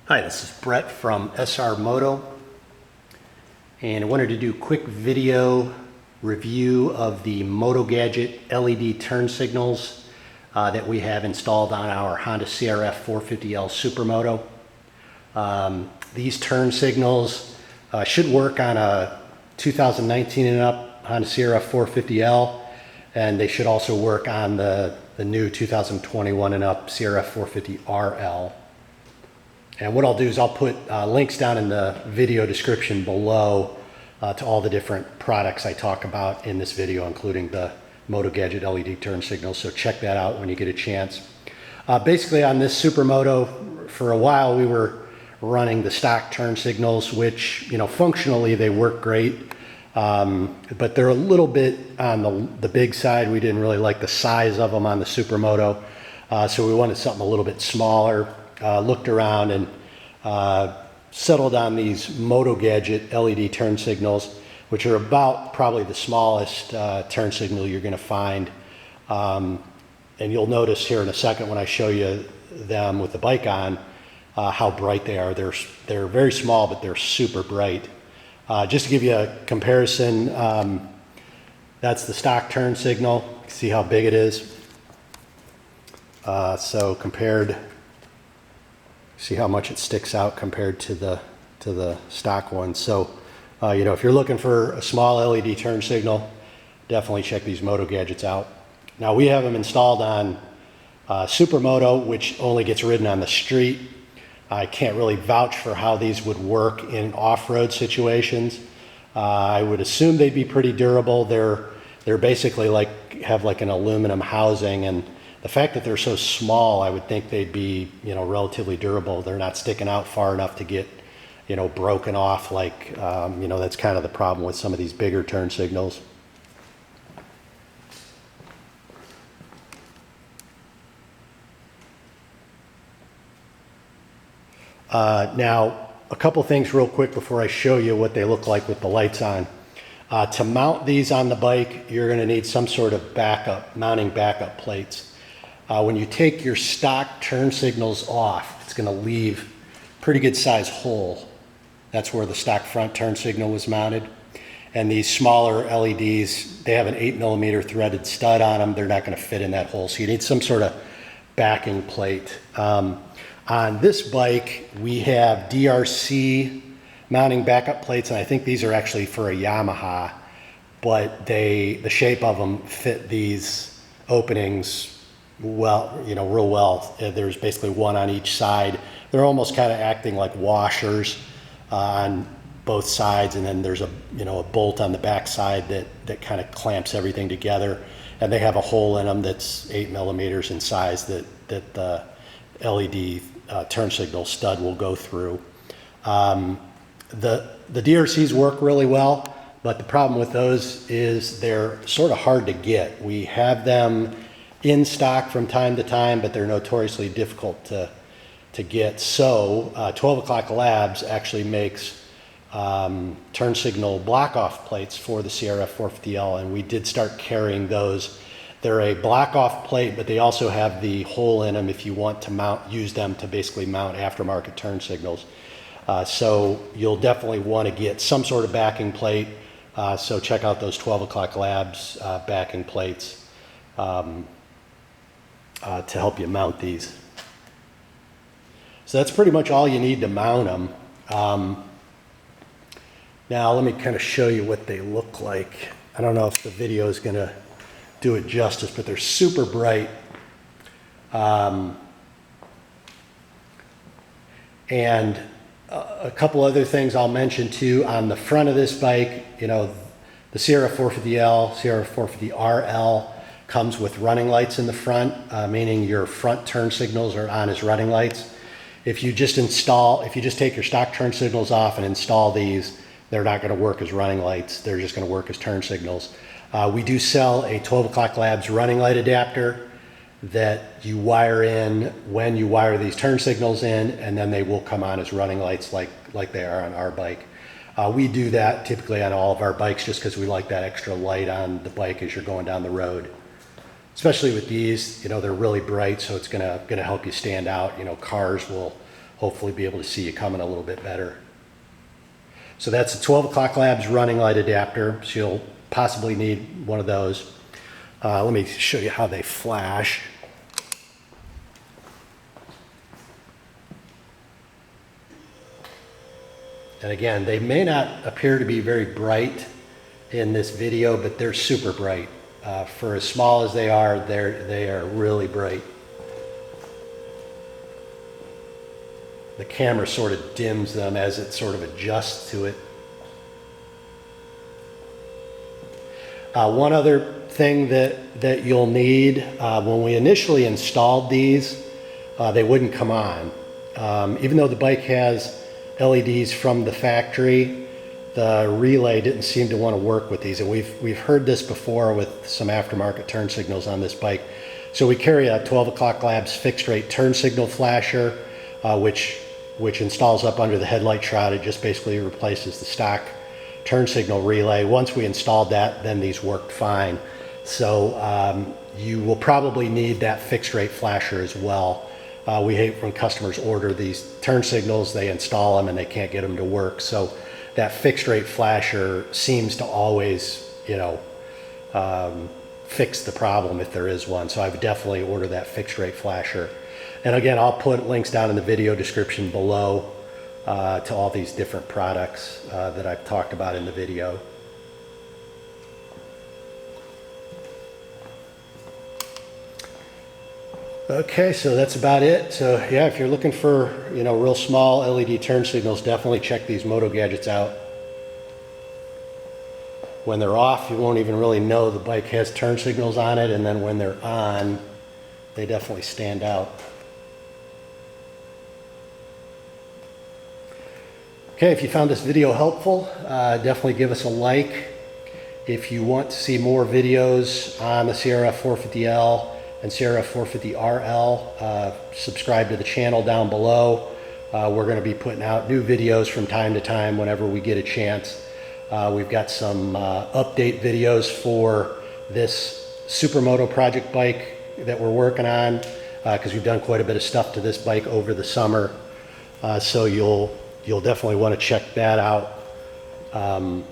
Hi, this is Brett from SR Moto, and I wanted to do a quick video review of the Motogadget LED turn signals that we have installed on our Honda CRF450L Supermoto. These turn signals should work on a 2019 and up Honda CRF450L, and they should also work on the new 2021 and up CRF450RL. And what I'll do is I'll put links down in the video description below to all the different products I talk about in this video, including the Motogadget LED turn signals. So check that out when you get a chance. Basically on this Supermoto, for a while we were running the stock turn signals, which, you know, functionally they work great, but they're a little bit on the big side. We didn't really like the size of them on the Supermoto, so we wanted something a little bit smaller. Looked around and settled on these Motogadget LED turn signals, which are about probably the smallest turn signal you're going to find. And you'll notice here in a second when I show you them with the bike on how bright they are. They're very small, but they're super bright. Just to give you a comparison, that's the stock turn signal. See how big it is? So compared, see how much it sticks out compared to the stock one. So you know, if you're looking for a small LED turn signal, definitely check these Motogadgets out. Now we have them installed on Supermoto, which only gets ridden on the street. I can't really vouch for how these would work in off-road situations. I would assume they'd be pretty durable. They're basically have like an aluminum housing, and the fact that they're so small, I would think they'd be, you know, relatively durable. They're not sticking out far enough to get, you know, broken off like, you know, that's kind of the problem with some of these bigger turn signals. Now, a couple things real quick before I show you what they look like with the lights on. To mount these on the bike, you're going to need some sort of mounting backup plates. When you take your stock turn signals off, it's going to leave a pretty good size hole. That's where the stock front turn signal was mounted. And these smaller LEDs, they have an 8mm threaded stud on them. They're not going to fit in that hole. So you need some sort of backing plate. On this bike, we have DRC mounting backup plates, and I think these are actually for a Yamaha, but the shape of them fit these openings well, you know, real well. There's basically one on each side. They're almost kind of acting like washers on both sides, and then there's a bolt on the back side that kind of clamps everything together, and they have a hole in them that's 8mm in size that the LED turn signal stud will go through. The DRCs work really well, but the problem with those is they're sort of hard to get. We have them in stock from time to time, but they're notoriously difficult to get. So 12 O'Clock Labs actually makes turn signal block off plates for the CRF450L, and we did start carrying those. They're a block off plate, but they also have the hole in them if you want to use them to basically mount aftermarket turn signals. So you'll definitely want to get some sort of backing plate. So check out those 12 O'Clock Labs backing plates to help you mount these. So that's pretty much all you need to mount them. Now let me kind of show you what they look like. I don't know if the video is going to do it justice, but they're super bright. And a couple other things I'll mention too. On the front of this bike, you know, the CRF450L, CRF450RL comes with running lights in the front, meaning your front turn signals are on as running lights. If you just take your stock turn signals off and install these, they're not going to work as running lights. They're just going to work as turn signals. We do sell a 12 O'Clock Labs running light adapter that you wire in when you wire these turn signals in, and then they will come on as running lights like they are on our bike. We do that typically on all of our bikes just because we like that extra light on the bike as you're going down the road. Especially with these, you know, they're really bright, so it's gonna help you stand out. You know, cars will hopefully be able to see you coming a little bit better. So that's a 12 o'clock labs running light adapter, so you'll possibly need one of those. Let me show you how they flash. And again, they may not appear to be very bright in this video, but they're super bright. For as small as they are really bright. The camera sort of dims them as it sort of adjusts to it. One other thing that you'll need, when we initially installed these, they wouldn't come on. Even though the bike has LEDs from the factory, the relay didn't seem to want to work with these, and we've heard this before with some aftermarket turn signals on this bike. So we carry a 12 o'clock labs fixed rate turn signal flasher, which installs up under the headlight shroud. It just basically replaces the stock turn signal relay. Once we installed that, then these worked fine. So you will probably need that fixed rate flasher as well. We hate when customers order these turn signals, they install them and they can't get them to work. So that fixed rate flasher seems to always, fix the problem if there is one. So I would definitely order that fixed rate flasher. And again, I'll put links down in the video description below to all these different products that I've talked about in the video. Okay, so that's about it. So yeah, if you're looking for, real small LED turn signals, definitely check these Motogadgets out. When they're off, you won't even really know the bike has turn signals on it, and then when they're on, they definitely stand out. Okay, if you found this video helpful, definitely give us a like. If you want to see more videos on the CRF450L and CRF450RL, subscribe to the channel down below. We're going to be putting out new videos from time to time whenever we get a chance. We've got some update videos for this Supermoto project bike that we're working on, because we've done quite a bit of stuff to this bike over the summer. So you'll definitely want to check that out. And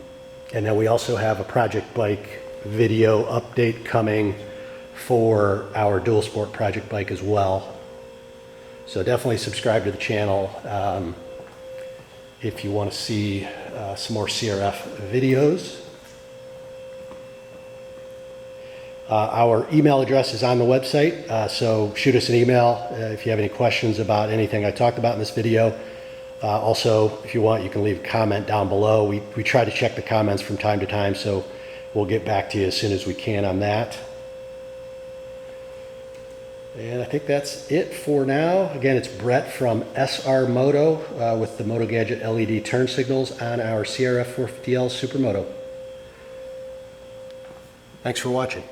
then we also have a project bike video update coming for our dual sport project bike as well. So definitely subscribe to the channel if you want to see some more CRF videos. Our email address is on the website, so shoot us an email if you have any questions about anything I talked about in this video. Also, if you want, you can leave a comment down below. We try to check the comments from time to time, so we'll get back to you as soon as we can on that. And I think that's it for now. Again, it's Brett from SR Moto with the Motogadget LED turn signals on our CRF450L Supermoto. Thanks for watching.